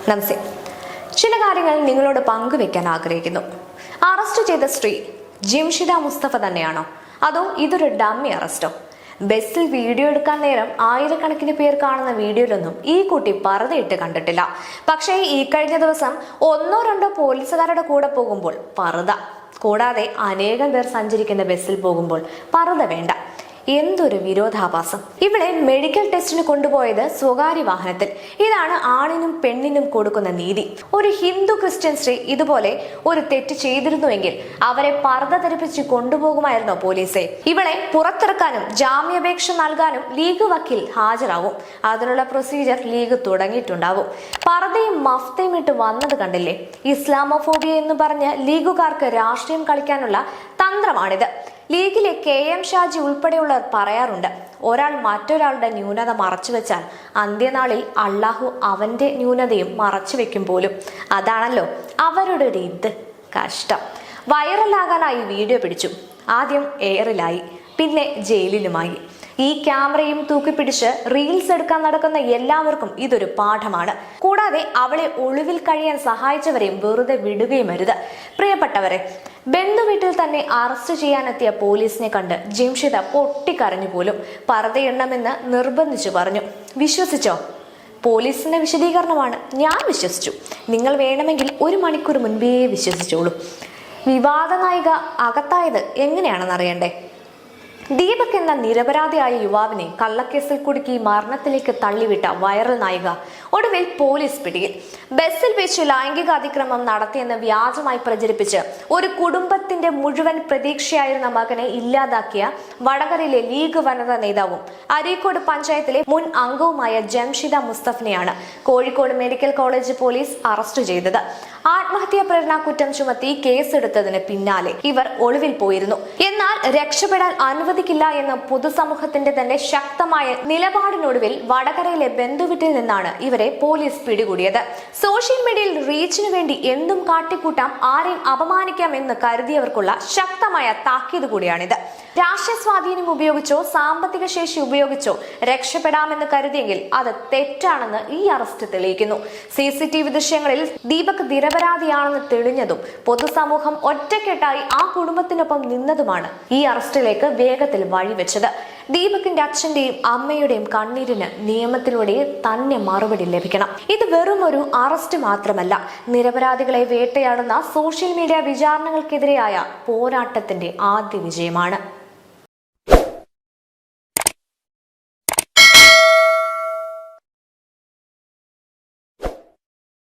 നമസ്തേ. ചില കാര്യങ്ങൾ നിങ്ങളോട് പങ്കുവെക്കാൻ ആഗ്രഹിക്കുന്നു. അറസ്റ്റ് ചെയ്ത സ്ത്രീ ജംഷിദ മുസ്തഫ തന്നെയാണോ, അതോ ഇതൊരു ഡമ്മി അറസ്റ്റോ? ബസ്സിൽ വീഡിയോ എടുക്കാൻ നേരം ആയിരക്കണക്കിന് പേർ കാണുന്ന വീഡിയോയിലൊന്നും ഈ കുട്ടി പർദ്ദയിട്ട് കണ്ടിട്ടില്ല. പക്ഷേ ഈ കഴിഞ്ഞ ദിവസം ഒന്നോ രണ്ടോ പോലീസുകാരുടെ കൂടെ പോകുമ്പോൾ പർദ്ദ, കൂടാതെ അനേകം പേർ സഞ്ചരിക്കുന്ന ബസ്സിൽ പോകുമ്പോൾ പർദ്ദ വേണ്ട. എന്തൊരു വിരോധാഭാസം! ഇവിടെ മെഡിക്കൽ ടെസ്റ്റിന് കൊണ്ടുപോയത് സ്വകാര്യ വാഹനത്തിൽ. ഇതാണ് ആണിനും പെണ്ണിനും കൊടുക്കുന്ന നീതി. ഒരു ഹിന്ദു ക്രിസ്ത്യൻ സ്ത്രീ ഇതുപോലെ ഒരു തെറ്റ് ചെയ്തിരുന്നുവെങ്കിൽ അവരെ പർദ്ദ ധരിപ്പിച്ച് കൊണ്ടുപോകുമായിരുന്നോ പോലീസെ? ഇവളെ പുറത്തിറക്കാനും ജാമ്യാപേക്ഷ നൽകാനും ലീഗ് വക്കീൽ ഹാജരാവും. അതിനുള്ള പ്രൊസീജിയർ ലീഗ് തുടങ്ങിയിട്ടുണ്ടാവും. പർദ്ദയും മഫ്തയും ഇട്ട് വന്നത് കണ്ടില്ലേ? ഇസ്ലാമോഫോബിയ എന്ന് പറഞ്ഞ് ലീഗുകാർക്ക് രാഷ്ട്രീയം കളിക്കാനുള്ള തന്ത്രമാണിത്. ലീഗിലെ KM ഷാജി ഉൾപ്പെടെയുള്ളവർ പറയാറുണ്ട്, ഒരാൾ മറ്റൊരാളുടെ ന്യൂനത മറച്ചുവെച്ചാൽ അന്ത്യനാളിൽ അള്ളാഹു അവന്റെ ന്യൂനതയും മറച്ചുവെക്കും പോലും. അതാണല്ലോ അവരുടെ ഒരു ഇത്. കഷ്ടം. വൈറലാകാനായി വീഡിയോ പിടിച്ചു. ആദ്യം എയറിലായി, പിന്നെ ജയിലിലുമായി. ഈ ക്യാമറയും തൂക്കിപ്പിടിച്ച് റീൽസ് എടുക്കാൻ നടക്കുന്ന എല്ലാവർക്കും ഇതൊരു പാഠമാണ്. കൂടാതെ അവളെ ഒളിവിൽ കഴിയാൻ സഹായിച്ചവരെയും വെറുതെ വിടുകയും അരുത്. പ്രിയപ്പെട്ടവരെ, ബന്ധുവീട്ടിൽ തന്നെ അറസ്റ്റ് ചെയ്യാനെത്തിയ പോലീസിനെ കണ്ട് ജംഷിദ പൊട്ടിക്കരഞ്ഞു പോലും. പർദ്ദയെണ്ണമെന്ന് നിർബന്ധിച്ചു പറഞ്ഞു. വിശ്വസിച്ചോ? പോലീസിന്റെ വിശദീകരണമാണ്. ഞാൻ വിശ്വസിച്ചു. നിങ്ങൾ വേണമെങ്കിൽ 1 മണിക്കൂർ മുൻപേ വിശ്വസിച്ചോളൂ. വിവാദ നായിക അകത്തായത് എങ്ങനെയാണെന്ന് അറിയണ്ടേ? ദീപക് എന്ന നിരപരാധിയായ യുവാവിനെ കള്ളക്കേസിൽ കുടുക്കി മരണത്തിലേക്ക് തള്ളിവിട്ട വൈറൽ നായിക ഒടുവിൽ പോലീസ് പിടിയിൽ. ബസ്സിൽ വെച്ച് ലൈംഗിക അതിക്രമം നടത്തിയെന്ന് വ്യാജമായി പ്രചരിപ്പിച്ച് ഒരു കുടുംബത്തിന്റെ മുഴുവൻ പ്രതീക്ഷയായിരുന്ന മകനെ ഇല്ലാതാക്കിയ വടകരയിലെ ലീഗ് വനിതാ നേതാവും അരീക്കോട് പഞ്ചായത്തിലെ മുൻ അംഗവുമായ ജംഷിദ മുസ്തഫിനെയാണ് Kozhikode medical college police arrest ചെയ്തത്. ആത്മഹത്യാ പ്രേരണ കുറ്റം ചുമത്തി കേസെടുത്തതിന് പിന്നാലെ ഇവർ ഒളിവിൽ പോയിരുന്നു. എന്നാൽ രക്ഷപ്പെടാൻ അനുവദിക്കില്ല എന്ന പൊതുസമൂഹത്തിന്റെ തന്നെ ശക്തമായ നിലപാടിനൊടുവിൽ വടകരയിലെ ബന്ധുവീട്ടിൽ നിന്നാണ് ഇവരെ പോലീസ് പിടികൂടിയത്. സോഷ്യൽ മീഡിയയിൽ റീച്ചിനു വേണ്ടി എന്തും കാട്ടിക്കൂട്ടാം, ആരെയും അപമാനിക്കാം എന്ന് കരുതിയവർക്കുള്ള ശക്തമായ താക്കീത് കൂടിയാണിത്. രാഷ്ട്രീയ സ്വാധീനം ഉപയോഗിച്ചോ സാമ്പത്തിക ശേഷി ഉപയോഗിച്ചോ രക്ഷപ്പെടാമെന്ന് കരുതിയെങ്കിൽ അത് തെറ്റാണെന്ന് ഈ അറസ്റ്റ് തെളിയിക്കുന്നു. CCTV ദൃശ്യങ്ങളിൽ ദീപക് നിരപരാധിയാണെന്ന് തെളിഞ്ഞതും പൊതുസമൂഹം ഒറ്റക്കെട്ടായി ആ കുടുംബത്തിനൊപ്പം നിന്നതുമാണ് ഈ അറസ്റ്റിലേക്ക് വേഗത്തിൽ വഴിവെച്ചത്. ദീപകിന്റെ അച്ഛന്റെയും അമ്മയുടെയും കണ്ണീരിന് നിയമത്തിലൂടെ തന്നെ മറുപടി ലഭിക്കണം. ഇത് വെറും ഒരു അറസ്റ്റ് മാത്രമല്ല, നിരപരാധികളെ വേട്ടയാടുന്ന സോഷ്യൽ മീഡിയ വിചാരണകൾക്കെതിരെയായ പോരാട്ടത്തിന്റെ ആദ്യ വിജയമാണ്.